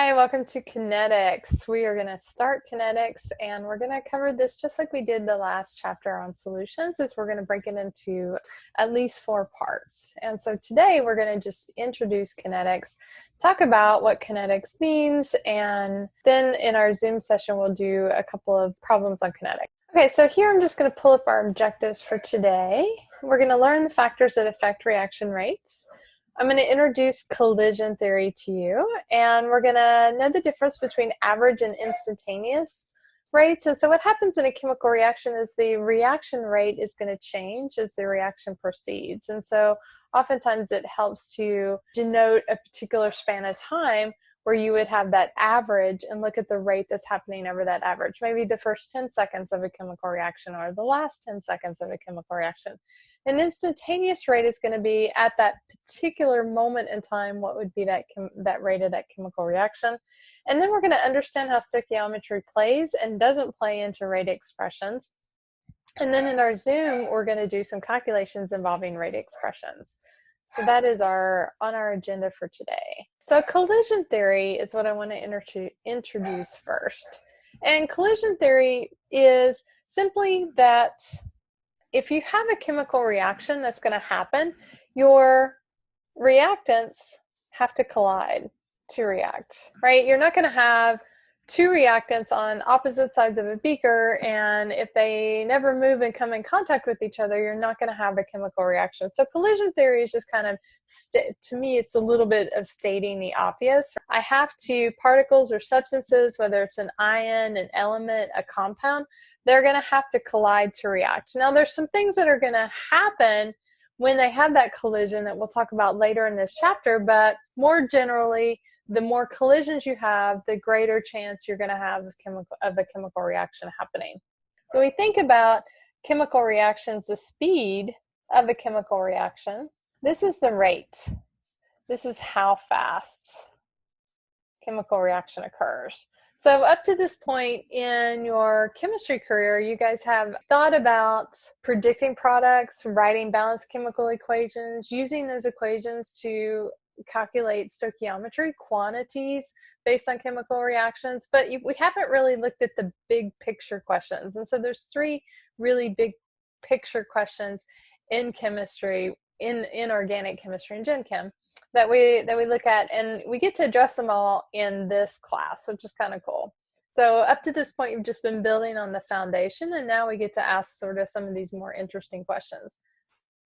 Hi, welcome to Kinetics. We are going to start Kinetics and we're going to cover this just like we did the last chapter on solutions, is we're going to break it into at least 4 parts. And so today we're going to just introduce Kinetics, talk about what Kinetics means, and then in our Zoom session we'll do a couple of problems on Kinetics. Okay, so here I'm just going to pull up our objectives for today. We're going to learn the factors that affect reaction rates. I'm going to introduce collision theory to you, and we're going to know the difference between average and instantaneous rates. And so what happens in a chemical reaction is the reaction rate is going to change as the reaction proceeds. And so oftentimes it helps to denote a particular span of time where you would have that average and look at the rate that's happening over that average. Maybe the first 10 seconds of a chemical reaction or the last 10 seconds of a chemical reaction. An instantaneous rate is going to be at that particular moment in time, what would be that rate of that chemical reaction. And then we're going to understand how stoichiometry plays and doesn't play into rate expressions. And then in our Zoom, we're going to do some calculations involving rate expressions. So that is on our agenda for today. So collision theory is what I want to introduce first. And collision theory is simply that if you have a chemical reaction that's going to happen, your reactants have to collide to react, right? You're not going to have 2 reactants on opposite sides of a beaker, and if they never move and come in contact with each other, you're not going to have a chemical reaction. So collision theory is just kind of, to me, it's a little bit of stating the obvious. I have to, particles or substances, whether it's an ion, an element, a compound, they're going to have to collide to react. Now, there's some things that are going to happen when they have that collision that we'll talk about later in this chapter, but more generally, the more collisions you have, the greater chance you're going to have of a chemical reaction happening. So we think about chemical reactions, the speed of a chemical reaction. This is the rate. This is how fast chemical reaction occurs. So up to this point in your chemistry career, you guys have thought about predicting products, writing balanced chemical equations, using those equations to calculate stoichiometry, quantities based on chemical reactions, but we haven't really looked at the big picture questions. And so there's 3 really big picture questions in chemistry, in organic chemistry and gen chem, that we look at, and we get to address them all in this class, which is kind of cool. So up to this point, you've just been building on the foundation, and now we get to ask sort of some of these more interesting questions.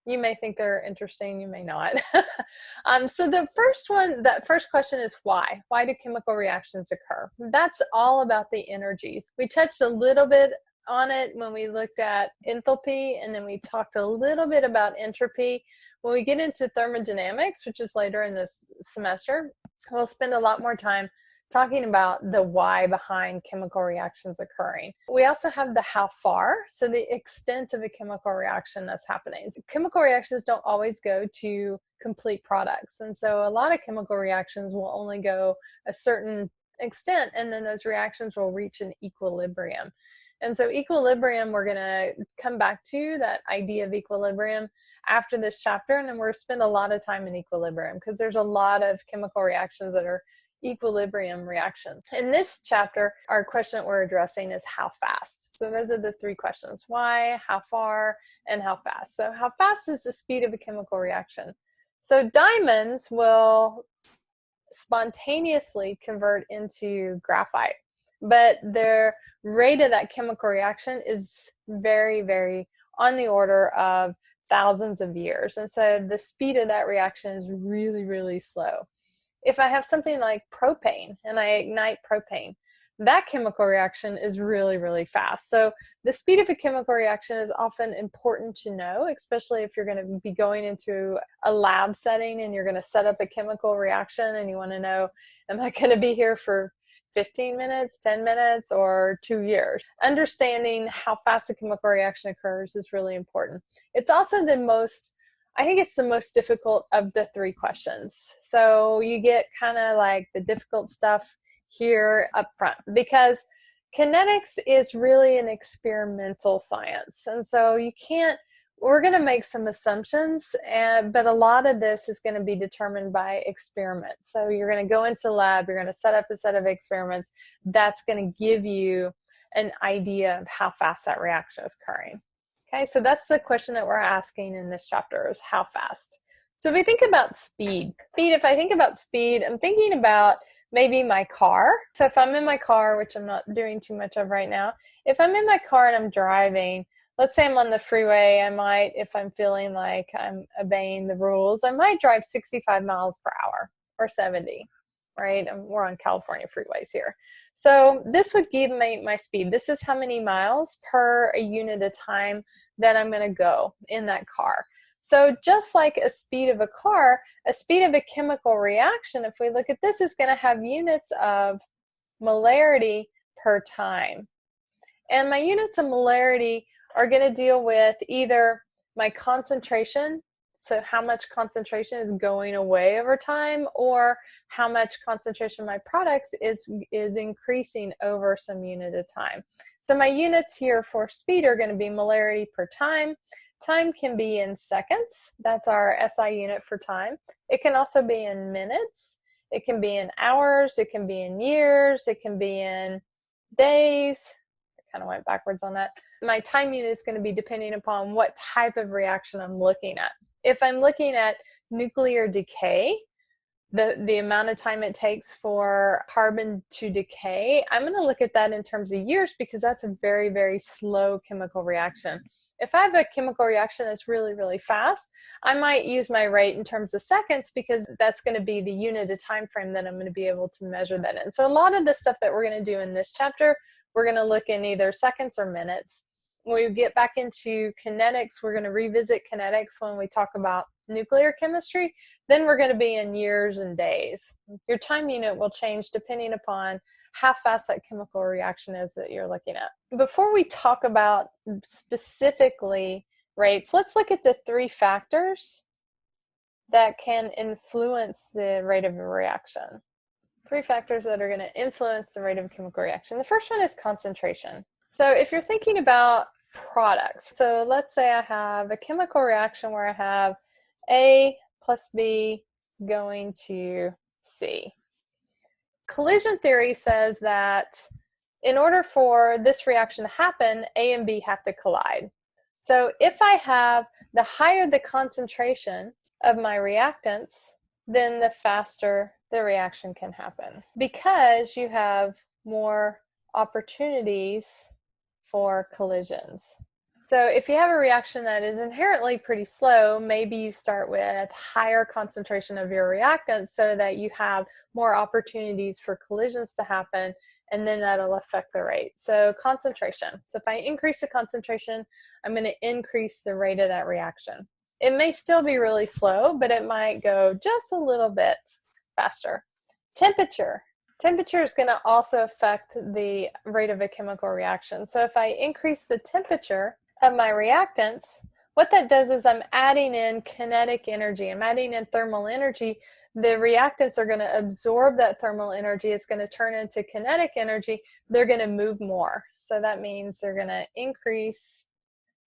You may think they're interesting, you may not. So the first question is why? Why do chemical reactions occur? That's all about the energies. We touched a little bit on it when we looked at enthalpy, and then we talked a little bit about entropy. When we get into thermodynamics, which is later in this semester, we'll spend a lot more time talking about the why behind chemical reactions occurring. We also have the how far, so the extent of a chemical reaction that's happening. Chemical reactions don't always go to complete products, and so a lot of chemical reactions will only go a certain extent, and then those reactions will reach an equilibrium. And so equilibrium, we're going to come back to that idea of equilibrium after this chapter, and then we're going to spend a lot of time in equilibrium because there's a lot of chemical reactions that are equilibrium reactions. In this chapter, our question that we're addressing is how fast. So those are the 3 questions: why, how far, and how fast. So how fast is the speed of a chemical reaction? So diamonds will spontaneously convert into graphite, but their rate of that chemical reaction is very, very on the order of thousands of years. And so the speed of that reaction is really, really slow. If I have something like propane and I ignite propane, that chemical reaction is really, really fast. So the speed of a chemical reaction is often important to know, especially if you're going to be going into a lab setting and you're going to set up a chemical reaction and you want to know, am I going to be here for 15 minutes, 10 minutes, or 2 years? Understanding how fast a chemical reaction occurs is really important. It's also I think it's the most difficult of the 3 questions. So you get kind of like the difficult stuff here up front, because kinetics is really an experimental science. And so you can't we're going to make some assumptions, but a lot of this is going to be determined by experiments. So you're going to go into the lab, you're going to set up a set of experiments that's going to give you an idea of how fast that reaction is occurring. Okay, so that's the question that we're asking in this chapter, is how fast. So if we think about speed, if I think about speed, I'm thinking about maybe my car. So if I'm in my car, which I'm not doing too much of right now, if I'm in my car and I'm driving, let's say I'm on the freeway, I might, if I'm feeling like I'm obeying the rules, I might drive 65 miles per hour or 70, right? We're on California freeways here. So this would give me my speed. This is how many miles per a unit of time that I'm going to go in that car. So just like a speed of a car, a speed of a chemical reaction, if we look at this, is going to have units of molarity per time. And my units of molarity are going to deal with either my concentration, so how much concentration is going away over time, or how much concentration of my products is increasing over some unit of time. So my units here for speed are going to be molarity per time. Time can be in seconds. That's our SI unit for time. It can also be in minutes. It can be in hours. It can be in years. It can be in days. Kind of went backwards on that. My time unit is going to be depending upon what type of reaction I'm looking at. If I'm looking at nuclear decay, the amount of time it takes for carbon to decay, I'm going to look at that in terms of years, because that's a very, very slow chemical reaction. If I have a chemical reaction that's really, really fast, I might use my rate in terms of seconds, because that's going to be the unit of time frame that I'm going to be able to measure that in. So a lot of the stuff that we're going to do in this chapter, we're going to look in either seconds or minutes. When we get back into kinetics, we're going to revisit kinetics when we talk about nuclear chemistry. Then we're going to be in years and days. Your time unit will change depending upon how fast that chemical reaction is that you're looking at. Before we talk about specifically rates, let's look at the 3 factors that can influence the rate of a reaction. 3 factors that are going to influence the rate of a chemical reaction. The first one is concentration. So if you're thinking about products, so let's say I have a chemical reaction where I have A plus B going to C. Collision theory says that in order for this reaction to happen, A and B have to collide. So if I have the higher the concentration of my reactants, then the faster the reaction can happen, because you have more opportunities for collisions. So if you have a reaction that is inherently pretty slow, maybe you start with higher concentration of your reactants so that you have more opportunities for collisions to happen, and then that'll affect the rate. So concentration. So if I increase the concentration, I'm going to increase the rate of that reaction. It may still be really slow, but it might go just a little bit faster. Temperature. Temperature is going to also affect the rate of a chemical reaction. So if I increase the temperature of my reactants, what that does is I'm adding in kinetic energy. I'm adding in thermal energy. The reactants are going to absorb that thermal energy. It's going to turn into kinetic energy. They're going to move more. So that means they're going to increase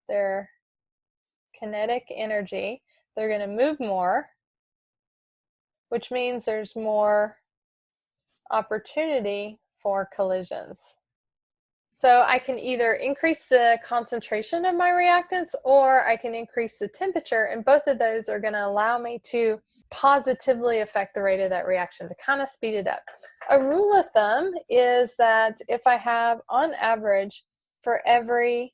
their kinetic energy. They're going to move more, which means there's more opportunity for collisions. So I can either increase the concentration of my reactants, or I can increase the temperature, and both of those are going to allow me to positively affect the rate of that reaction, to kind of speed it up. A rule of thumb is that if I have, on average, for every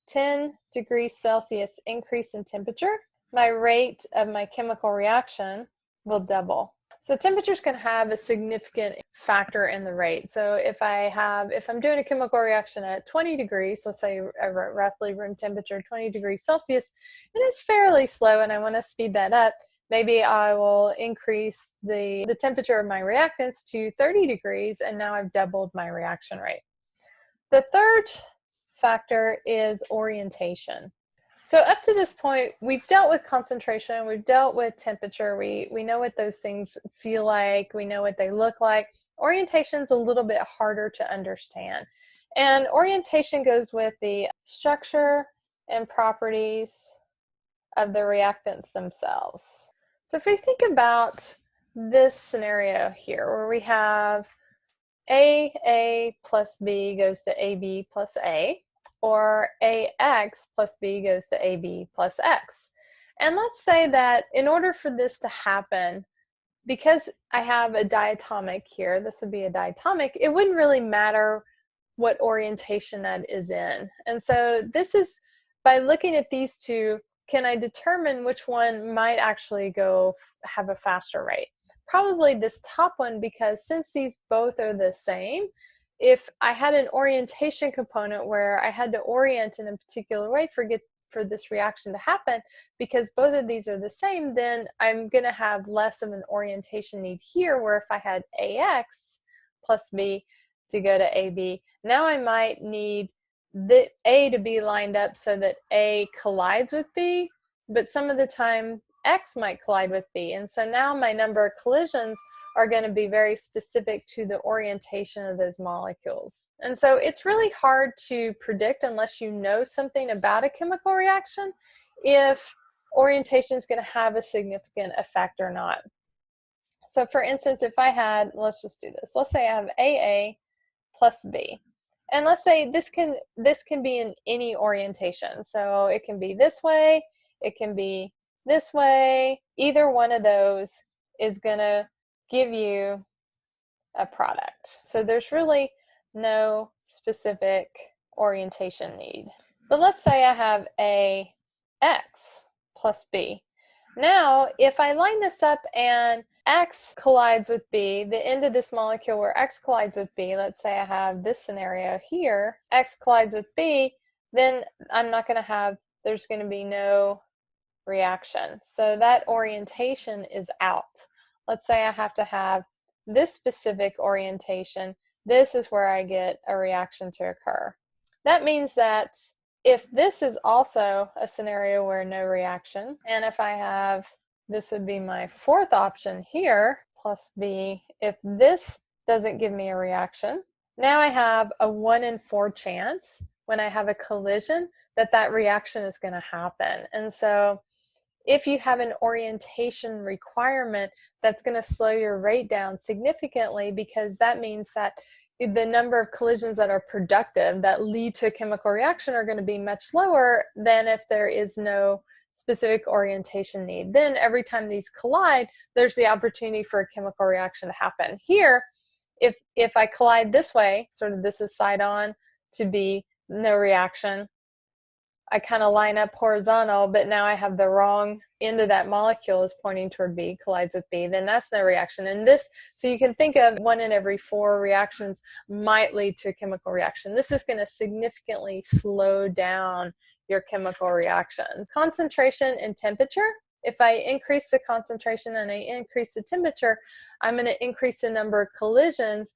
10 degrees Celsius increase in temperature, my rate of my chemical reaction will double. So temperatures can have a significant factor in the rate. So if I'm doing a chemical reaction at 20 degrees, let's say roughly room temperature 20 degrees Celsius, and it's fairly slow and I want to speed that up, maybe I will increase the temperature of my reactants to 30 degrees, and now I've doubled my reaction rate. The third factor is orientation. So up to this point, we've dealt with concentration, we've dealt with temperature, we know what those things feel like, we know what they look like. Orientation's a little bit harder to understand. And orientation goes with the structure and properties of the reactants themselves. So if we think about this scenario here where we have A plus B goes to AB plus A, or AX plus B goes to AB plus X. And let's say that in order for this to happen, because I have a diatomic here, this would be a diatomic, it wouldn't really matter what orientation that is in. And so this is, by looking at these two, can I determine which one might actually go have a faster rate? Probably this top one, because since these both are the same, if I had an orientation component where I had to orient in a particular way for this reaction to happen, because both of these are the same, then I'm going to have less of an orientation need here, where if I had AX plus B to go to AB, now I might need the A to be lined up so that A collides with B, but some of the time X might collide with B. And so now my number of collisions are going to be very specific to the orientation of those molecules. And so it's really hard to predict, unless you know something about a chemical reaction, if orientation is going to have a significant effect or not. So for instance, if I had, let's just do this. Let's say I have AA plus B. And let's say this can be in any orientation. So it can be this way, it can be this way. Either one of those is going to give you a product. So there's really no specific orientation need. But let's say I have AX plus B. Now, if I line this up and X collides with B, the end of this molecule where X collides with B, let's say I have this scenario here, X collides with B, then I'm not going to have, there's going to be no reaction. So that orientation is out. Let's say I have to have this specific orientation. This is where I get a reaction to occur. That means that if this is also a scenario where no reaction, and if I have, this would be my fourth option here, plus B, if this doesn't give me a reaction, now I have a 1 in 4 chance when I have a collision that reaction is going to happen. And so if you have an orientation requirement, that's going to slow your rate down significantly, because that means that the number of collisions that are productive, that lead to a chemical reaction, are going to be much lower than if there is no specific orientation need. Then every time these collide, there's the opportunity for a chemical reaction to happen. Here, if I collide this way, sort of this is side on to be no reaction, I kind of line up horizontal, but now I have the wrong end of that molecule is pointing toward B, collides with B, then that's no reaction. And this, so you can think of 1 in every 4 reactions might lead to a chemical reaction. This is going to significantly slow down your chemical reactions. Concentration and temperature. If I increase the concentration and I increase the temperature, I'm going to increase the number of collisions.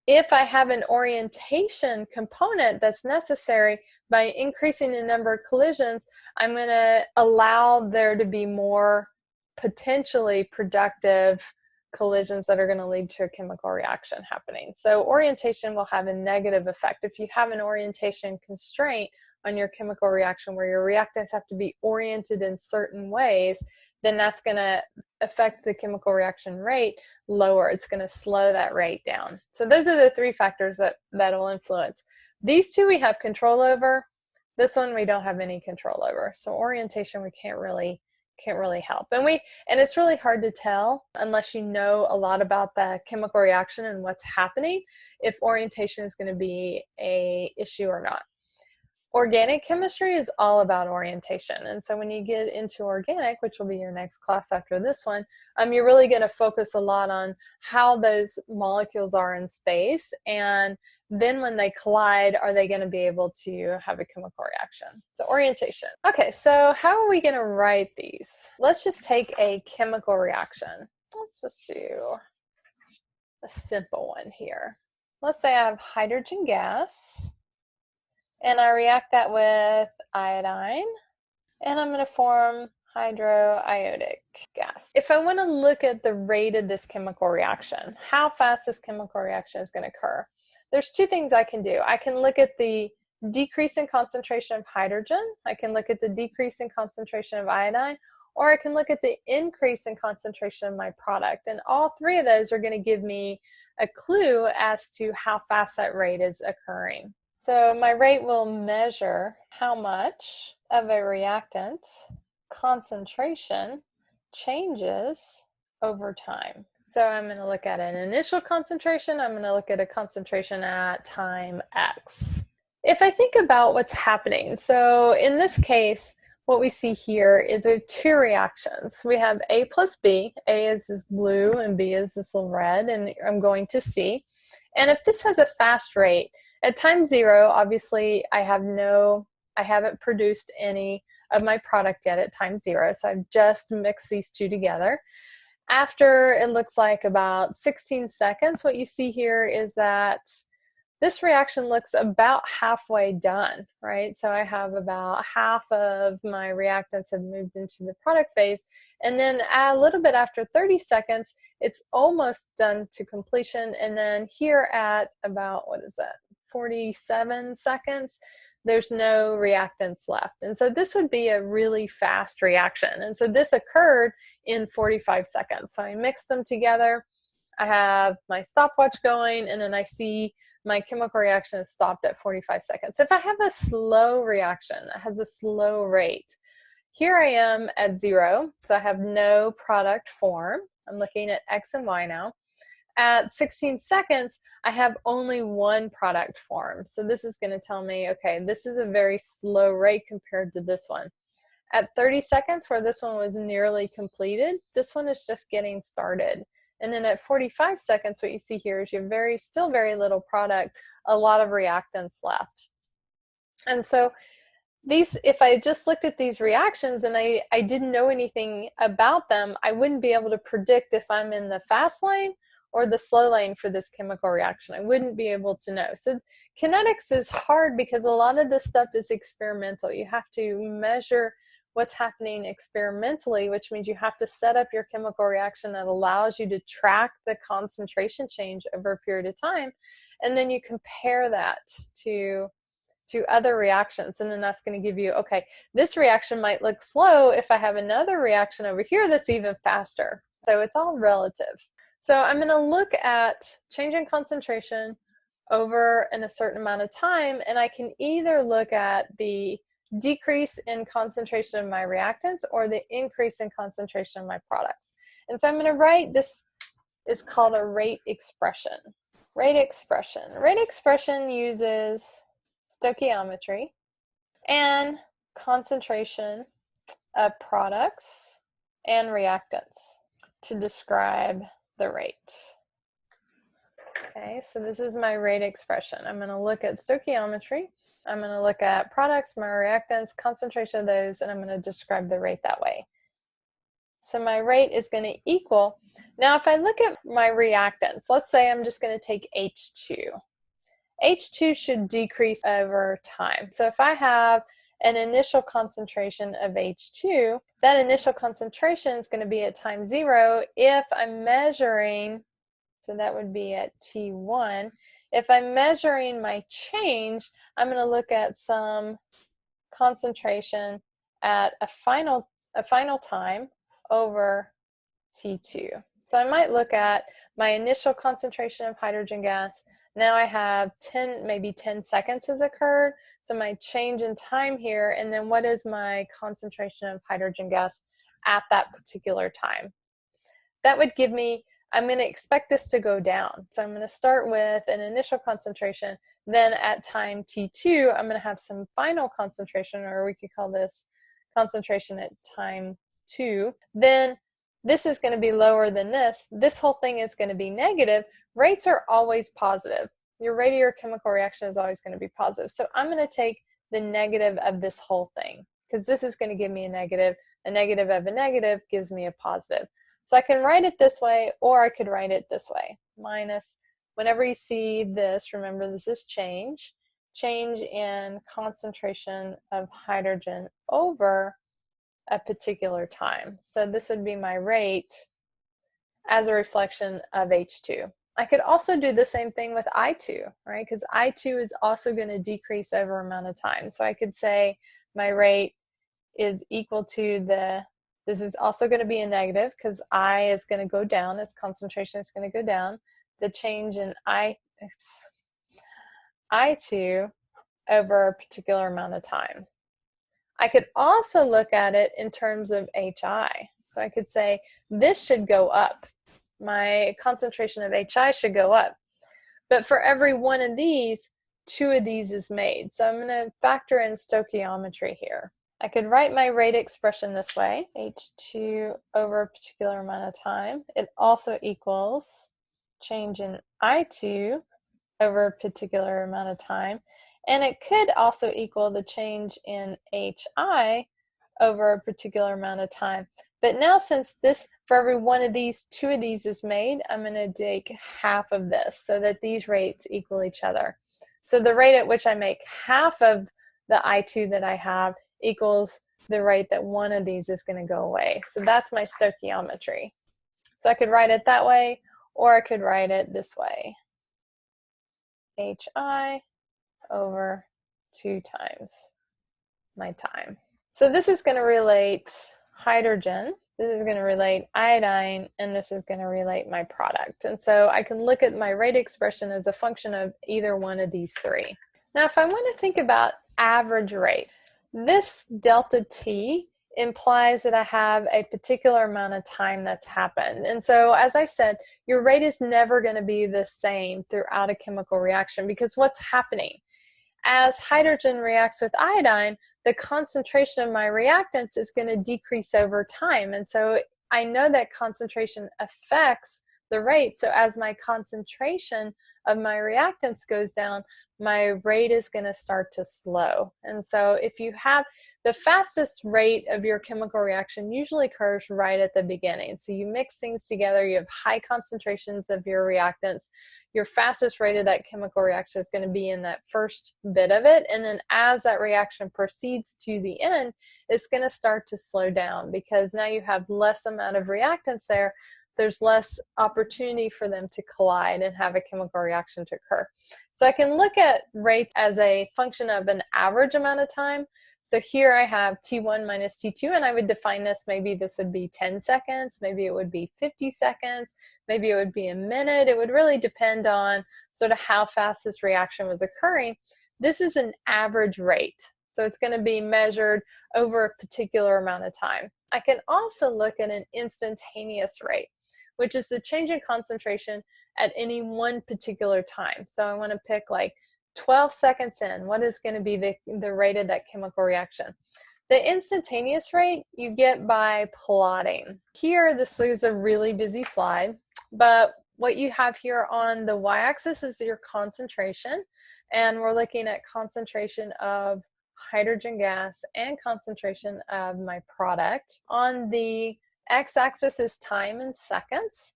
If I have an orientation component that's necessary, by increasing the number of collisions, I'm going to allow there to be more potentially productive collisions that are going to lead to a chemical reaction happening. So orientation will have a negative effect. If you have an orientation constraint on your chemical reaction where your reactants have to be oriented in certain ways, then that's going to affect the chemical reaction rate lower. It's going to slow that rate down. So those are the 3 factors that will influence. These 2 we have control over. This one we don't have any control over. So orientation we can't really help. And it's really hard to tell unless you know a lot about the chemical reaction and what's happening, if orientation is going to be an issue or not. Organic chemistry is all about orientation. And so when you get into organic, which will be your next class after this one, you're really going to focus a lot on how those molecules are in space. And then when they collide, are they going to be able to have a chemical reaction? So orientation. Okay, so how are we going to write these? Let's just take a chemical reaction. Let's just do a simple one here. Let's say I have hydrogen gas, and I react that with iodine, and I'm going to form hydroiodic gas. If I want to look at the rate of this chemical reaction, how fast this chemical reaction is going to occur, there's 2 things I can do. I can look at the decrease in concentration of hydrogen, I can look at the decrease in concentration of iodine, or I can look at the increase in concentration of my product. And all three of those are going to give me a clue as to how fast that rate is occurring. So my rate will measure how much of a reactant concentration changes over time. So I'm going to look at an initial concentration. I'm going to look at a concentration at time X. If I think about what's happening, so in this case, what we see here is we have two reactions. We have A plus B. A is this blue and B is this little red, and I'm going to C. And if this has a fast rate, at time 0, obviously I haven't produced any of my product yet at time 0, so I've just mixed these two together. After it looks like about 16 seconds, what you see here is that this reaction looks about halfway done, right? So I have about half of my reactants have moved into the product phase, and then a little bit after 30 seconds, it's almost done to completion, and then here at about, 47 seconds, there's no reactants left. And so this would be a really fast reaction. And so this occurred in 45 seconds. So I mixed them together. I have my stopwatch going, and then I see my chemical reaction is stopped at 45 seconds. If I have a slow reaction that has a slow rate, here I am at 0, so I have no product form. I'm looking at X and Y now. At 16 seconds, I have only one product form. So this is going to tell me, okay, this is a very slow rate compared to this one. At 30 seconds, where this one was nearly completed, this one is just getting started. And then at 45 seconds, what you see here is you have still very little product, a lot of reactants left. And so if I just looked at these reactions and I didn't know anything about them, I wouldn't be able to predict if I'm in the fast lane or the slow lane for this chemical reaction. I wouldn't be able to know. So kinetics is hard because a lot of this stuff is experimental. You have to measure what's happening experimentally, which means you have to set up your chemical reaction that allows you to track the concentration change over a period of time, and then you compare that to other reactions, and then that's going to give you, okay, this reaction might look slow if I have another reaction over here that's even faster. So it's all relative. So I'm going to look at change in concentration over in a certain amount of time, and I can either look at the decrease in concentration of my reactants or the increase in concentration of my products. And so I'm going to write, this is called a rate expression. Rate expression. Rate expression uses stoichiometry and concentration of products and reactants to describe the rate. Okay, so this is my rate expression. I'm going to look at stoichiometry. I'm going to look at products, my reactants, concentration of those, and I'm going to describe the rate that way. So my rate is going to equal, now if I look at my reactants, let's say I'm just going to take H2. H2 should decrease over time. So if I have an initial concentration of H2, that initial concentration is going to be at time 0 if I'm measuring, so that would be at T1. If I'm measuring my change, I'm going to look at some concentration at a final time over T2. So I might look at my initial concentration of hydrogen gas. Now I have maybe 10 seconds has occurred. So my change in time here, and then what is my concentration of hydrogen gas at that particular time? That would give me, I'm going to expect this to go down. So I'm going to start with an initial concentration. Then at time T2, I'm going to have some final concentration, or we could call this concentration at time 2. Then this is going to be lower than this. This whole thing is going to be negative. Rates are always positive. Your rate of your chemical reaction is always going to be positive. So I'm going to take the negative of this whole thing, because this is going to give me a negative. A negative of a negative gives me a positive. So I can write it this way, or I could write it this way. Minus, whenever you see this, remember this is change in concentration of hydrogen over a particular time. So this would be my rate as a reflection of H2. I could also do the same thing with I2, right? Because I2 is also going to decrease over amount of time. So I could say my rate is equal to this is also going to be a negative because I is going to go down, its concentration is going to go down. The change in I2 over a particular amount of time. I could also look at it in terms of HI. So I could say this should go up. My concentration of HI should go up. But for every one of these, two of these is made. So I'm going to factor in stoichiometry here. I could write my rate expression this way, H2 over a particular amount of time. It also equals change in I2 over a particular amount of time. And it could also equal the change in HI over a particular amount of time. But now since this, for every one of these, two of these is made, I'm going to take half of this so that these rates equal each other. So the rate at which I make half of the I2 that I have equals the rate that one of these is going to go away. So that's my stoichiometry. So I could write it that way, or I could write it this way. HI over 2 times my time. So this is going to relate hydrogen, this is going to relate iodine, and this is going to relate my product. And so I can look at my rate expression as a function of either one of these three. Now if I want to think about average rate, this delta T implies that I have a particular amount of time that's happened. And so as I said, your rate is never going to be the same throughout a chemical reaction because what's happening? As hydrogen reacts with iodine, the concentration of my reactants is going to decrease over time. And so I know that concentration affects the rate. So as my concentration of my reactants goes down, my rate is going to start to slow. And so if you have the fastest rate of your chemical reaction usually occurs right at the beginning. So you mix things together, you have high concentrations of your reactants. Your fastest rate of that chemical reaction is going to be in that first bit of it. And then as that reaction proceeds to the end, it's going to start to slow down because now you have less amount of reactants there. There's less opportunity for them to collide and have a chemical reaction to occur. So I can look at rates as a function of an average amount of time. So here I have T1 minus T2, and I would define this, maybe this would be 10 seconds, maybe it would be 50 seconds, maybe it would be a minute. It would really depend on sort of how fast this reaction was occurring. This is an average rate. So it's going to be measured over a particular amount of time. I can also look at an instantaneous rate, which is the change in concentration at any one particular time. So I want to pick like 12 seconds in, what is going to be the rate of that chemical reaction? The instantaneous rate you get by plotting. Here, this is a really busy slide, but what you have here on the y-axis is your concentration, and we're looking at concentration of hydrogen gas and concentration of my product. On the x-axis is time in seconds,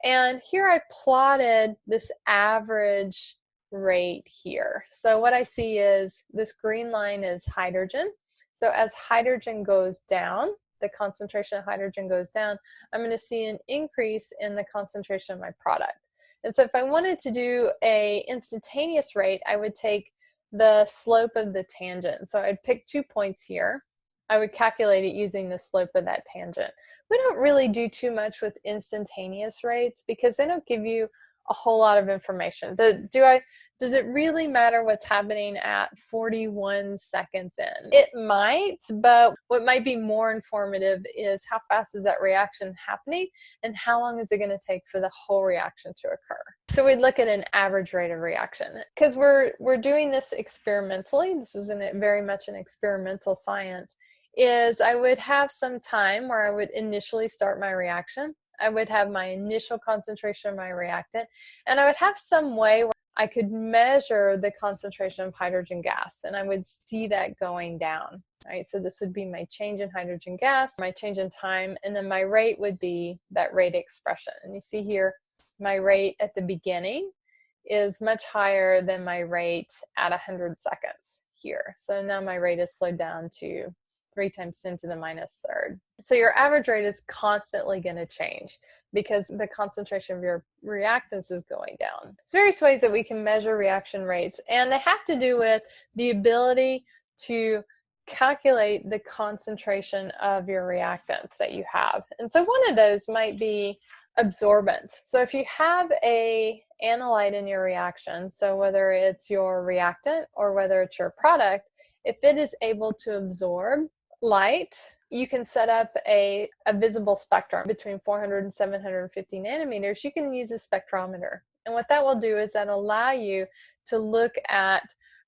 and here I plotted this average rate here. So what I see is this green line is hydrogen. So as hydrogen goes down, the concentration of hydrogen goes down, I'm going to see an increase in the concentration of my product. And so if I wanted to do a instantaneous rate, I would take the slope of the tangent. So I'd pick 2 points here. I would calculate it using the slope of that tangent. We don't really do too much with instantaneous rates because they don't give you a whole lot of information. Does it really matter what's happening at 41 seconds in? It might, but what might be more informative is how fast is that reaction happening and how long is it going to take for the whole reaction to occur. So we'd look at an average rate of reaction. Because we're doing this experimentally, this is very much an experimental science, is I would have some time where I would initially start my reaction. I would have my initial concentration of my reactant, and I would have some way where I could measure the concentration of hydrogen gas, and I would see that going down, right? So this would be my change in hydrogen gas, my change in time, and then my rate would be that rate expression. And you see here, my rate at the beginning is much higher than my rate at 100 seconds here. So now my rate is slowed down to 3 times 10 to the minus third. So your average rate is constantly going to change because the concentration of your reactants is going down. There's various ways that we can measure reaction rates, and they have to do with the ability to calculate the concentration of your reactants that you have. And so one of those might be absorbance. So if you have a analyte in your reaction, so whether it's your reactant or whether it's your product, if it is able to absorb light, you can set up a visible spectrum between 400 and 750 nanometers. You can use a spectrometer. And what that will do is that allow you to look at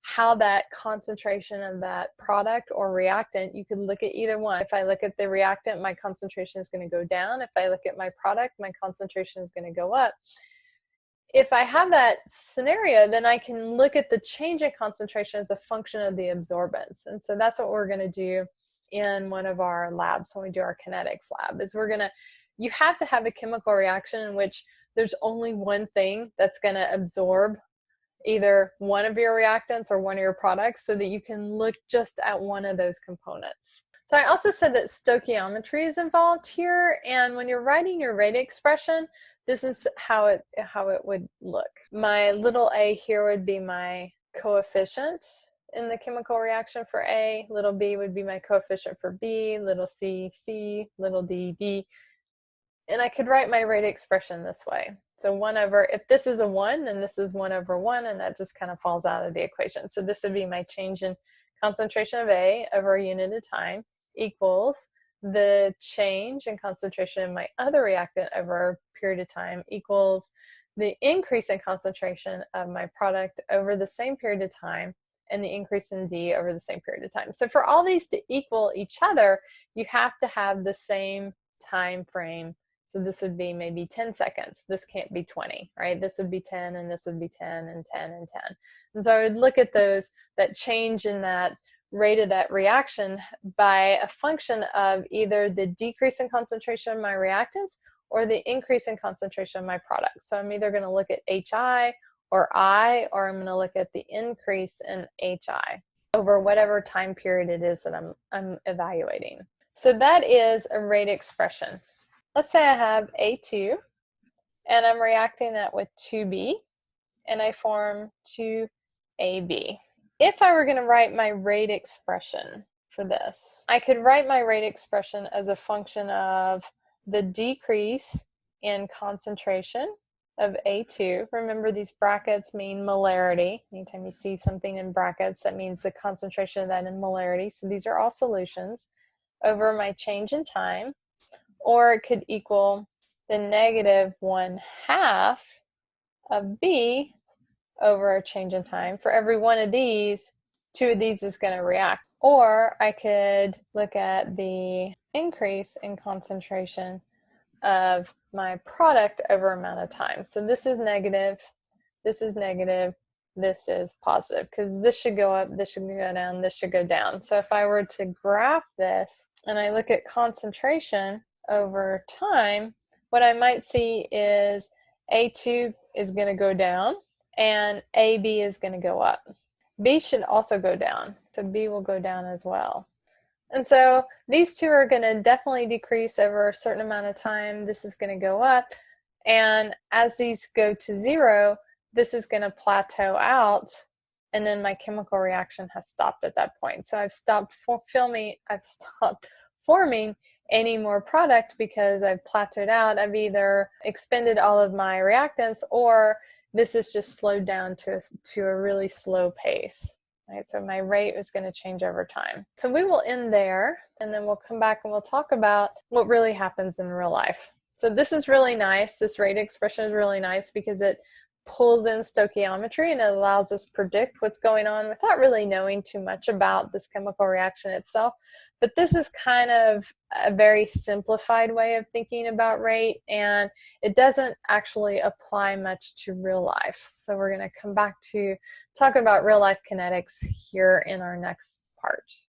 how that concentration of that product or reactant, you could look at either one. If I look at the reactant, my concentration is going to go down. If I look at my product, my concentration is going to go up. If I have that scenario, then I can look at the change in concentration as a function of the absorbance. And so that's what we're going to do in one of our labs when we do our kinetics lab, is you have to have a chemical reaction in which there's only one thing that's going to absorb either one of your reactants or one of your products, so that you can look just at one of those components. So I also said that stoichiometry is involved here, and when you're writing your rate expression, this is how it would look. My little a here would be my coefficient in the chemical reaction for A, little b would be my coefficient for B, little c, C, little d, D. And I could write my rate expression this way. So 1 over, if this is a 1, then this is 1 over 1, and that just kind of falls out of the equation. So this would be my change in concentration of A over a unit of time equals the change in concentration of my other reactant over a period of time equals the increase in concentration of my product over the same period of time and the increase in D over the same period of time. So for all these to equal each other, you have to have the same time frame. So this would be maybe 10 seconds. This can't be 20, right? This would be 10, and this would be 10, and 10, and 10. And so I would look at that change in that rate of that reaction by a function of either the decrease in concentration of my reactants or the increase in concentration of my product. So I'm either going to look at HI or I, or I'm going to look at the increase in HI over whatever time period it is that I'm evaluating. So that is a rate expression. Let's say I have A2 and I'm reacting that with 2B and I form 2AB. If I were going to write my rate expression for this, I could write my rate expression as a function of the decrease in concentration of A2. Remember, these brackets mean molarity. Anytime you see something in brackets, that means the concentration of that in molarity. So these are all solutions over my change in time. Or it could equal the negative 1/2 of B over a change in time. For every one of these, 2 of these is going to react. Or I could look at the increase in concentration of my product over amount of time. So this is negative, this is negative, this is positive, because this should go up, this should go down, this should go down. So if I were to graph this and I look at concentration over time, what I might see is A2 is going to go down and AB is going to go up. B should also go down, so B will go down as well. And so these two are going to definitely decrease over a certain amount of time. This is going to go up, and as these go to 0, this is going to plateau out, and then my chemical reaction has stopped at that point. So I've stopped forming any more product because I've plateaued out. I've either expended all of my reactants, or this is just slowed down to a really slow pace. Right, so my rate is going to change over time. So we will end there, and then we'll come back and we'll talk about what really happens in real life. So this is really nice. This rate expression is really nice because it pulls in stoichiometry and it allows us to predict what's going on without really knowing too much about this chemical reaction itself. But this is kind of a very simplified way of thinking about rate, and it doesn't actually apply much to real life. So we're going to come back to talk about real life kinetics here in our next part.